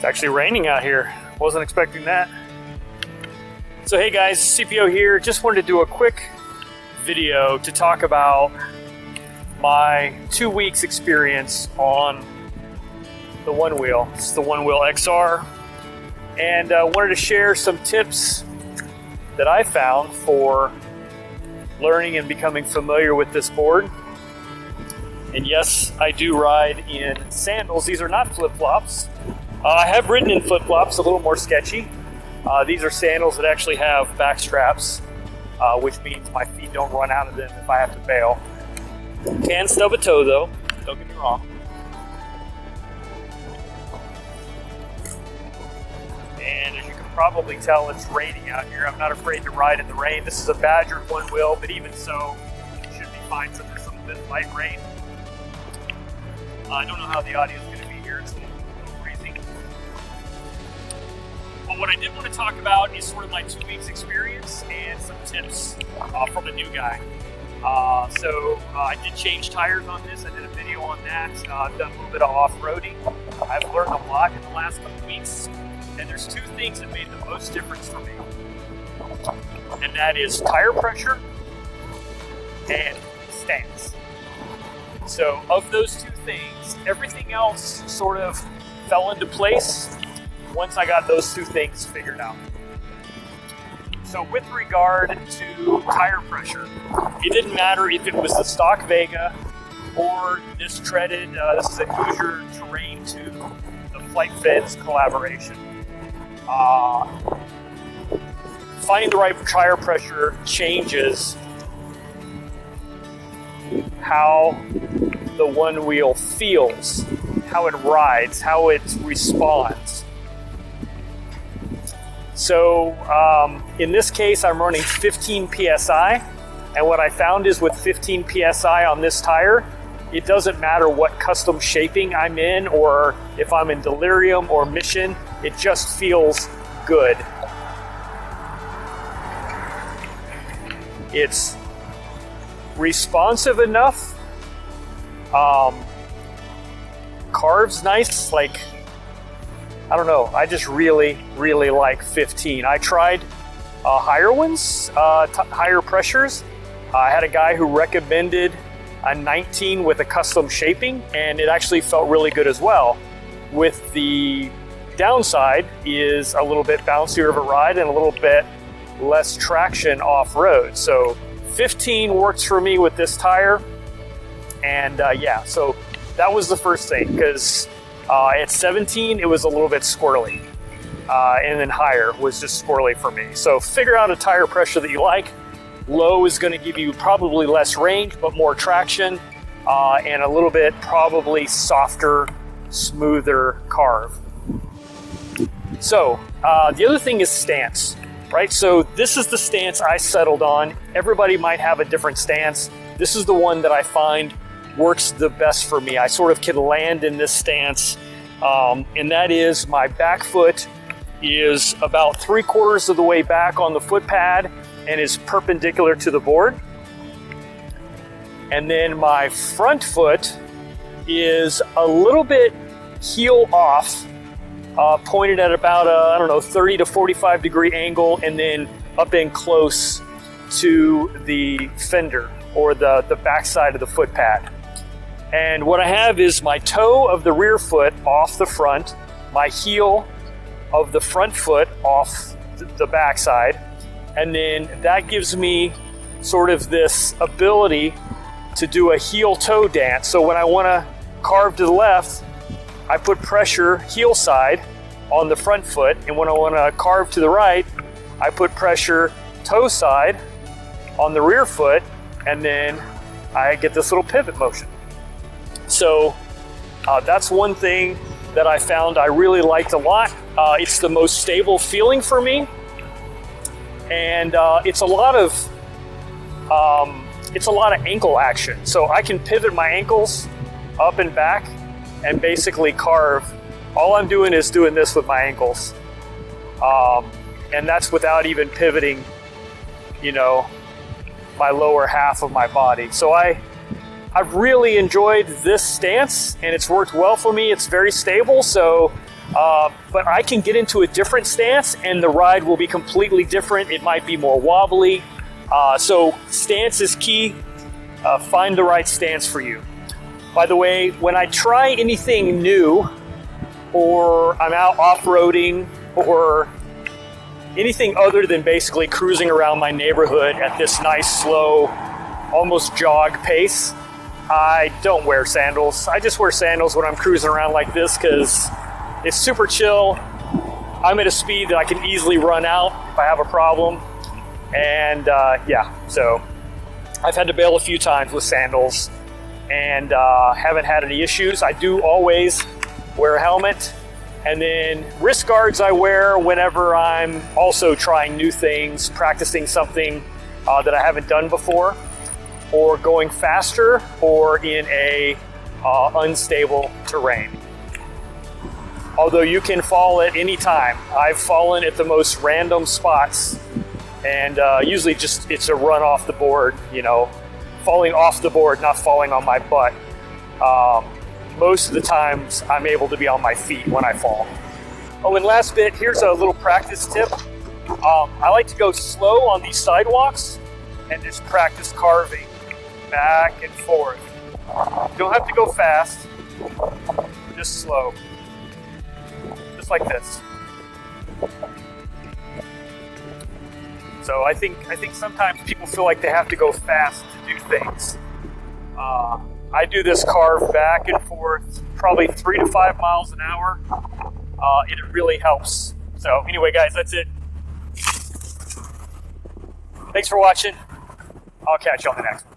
It's actually raining out here. Wasn't expecting that. So hey guys, CPO here. Just wanted to do a quick video to talk about my 2 weeks experience on the Onewheel. This is the Onewheel XR. And wanted to share some tips that I found for learning and becoming familiar with this board. And yes, I do ride in sandals. These are not flip-flops. I have ridden in flip-flops, a little more sketchy. These are sandals that actually have back straps, which means my feet don't run out of them if I have to bail. Can stub a toe though, don't get me wrong. And as you can probably tell, it's raining out here. I'm not afraid to ride in the rain. This is a Badger Onewheel, but even so, it should be fine for this little bit of light rain. I don't know how the audio is going to be here. It's a little freezing. But what I did want to talk about is sort of my 2 weeks experience and some tips from a new guy. I did change tires on this. I did a video on that. I've done a little bit of off-roading. I've learned a lot in the last couple weeks. And there's two things that made the most difference for me. And that is tire pressure and stance. So of those two things, everything else sort of fell into place once I got those two things figured out. So with regard to tire pressure, it didn't matter if it was the stock Vega or this treaded, this is a Hoosier Terrain 2, the Flight Feds collaboration. Finding the right tire pressure changes how the Onewheel feels, how it rides, how it responds. So in this case, I'm running 15 PSI, and what I found is with 15 PSI on this tire, it doesn't matter what custom shaping I'm in or if I'm in Delirium or Mission, it just feels good. It's responsive enough. Carves nice, like, I don't know, I just really like 15. I tried higher ones, higher pressures. I had a guy who recommended a 19 with a custom shaping, and it actually felt really good as well. With the downside is a little bit bouncier of a ride and a little bit less traction off-road. So 15 works for me with this tire. And yeah, so that was the first thing, because at 17, it was a little bit squirrely. And then higher was just squirrely for me. So figure out a tire pressure that you like. Low is going to give you probably less range, but more traction, and a little bit probably softer, smoother carve. So the other thing is stance, right? So this is the stance I settled on. Everybody might have a different stance. This is the one that I find works the best for me. I sort of can land in this stance, and that is my back foot is about 3/4 of the way back on the foot pad and is perpendicular to the board. And then my front foot is a little bit heel off, pointed at about a, I don't know, 30 to 45 degree angle, and then up in close to the fender or the back side of the foot pad. And what I have is my toe of the rear foot off the front, my heel of the front foot off the back side, and then that gives me sort of this ability to do a heel-toe dance. So when I want to carve to the left, I put pressure heel side on the front foot, and when I want to carve to the right, I put pressure toe side on the rear foot, and then I get this little pivot motion. So that's one thing that I found I really liked a lot. It's the most stable feeling for me, and it's a lot of ankle action. So I can pivot my ankles up and back and basically carve. All I'm doing is doing this with my ankles, and that's without even pivoting, you know, my lower half of my body. So I've really enjoyed this stance, and it's worked well for me. It's very stable, so But I can get into a different stance and the ride will be completely different. It might be more wobbly. So stance is key. Find the right stance for you. By the way, when I try anything new, or I'm out off-roading, or anything other than basically cruising around my neighborhood at this nice, slow, almost jog pace, I don't wear sandals. I just wear sandals when I'm cruising around like this because it's super chill. I'm at a speed that I can easily run out if I have a problem. And so I've had to bail a few times with sandals and haven't had any issues. I do always wear a helmet. And then wrist guards I wear whenever I'm also trying new things, practicing something that I haven't done before, or going faster, or in a unstable terrain. Although you can fall at any time. I've fallen at the most random spots, and usually just it's a run off the board, falling off the board, not falling on my butt. Most of the times I'm able to be on my feet when I fall. Oh, and last bit, here's a little practice tip. I like to go slow on these sidewalks and just practice carving back and forth. You don't have to go fast, just slow. Just like this. So I think sometimes people feel like they have to go fast to do things. I do this carve back and forth, probably 3 to 5 miles an hour. It really helps. So anyway, guys, that's it. Thanks for watching. I'll catch you on the next one.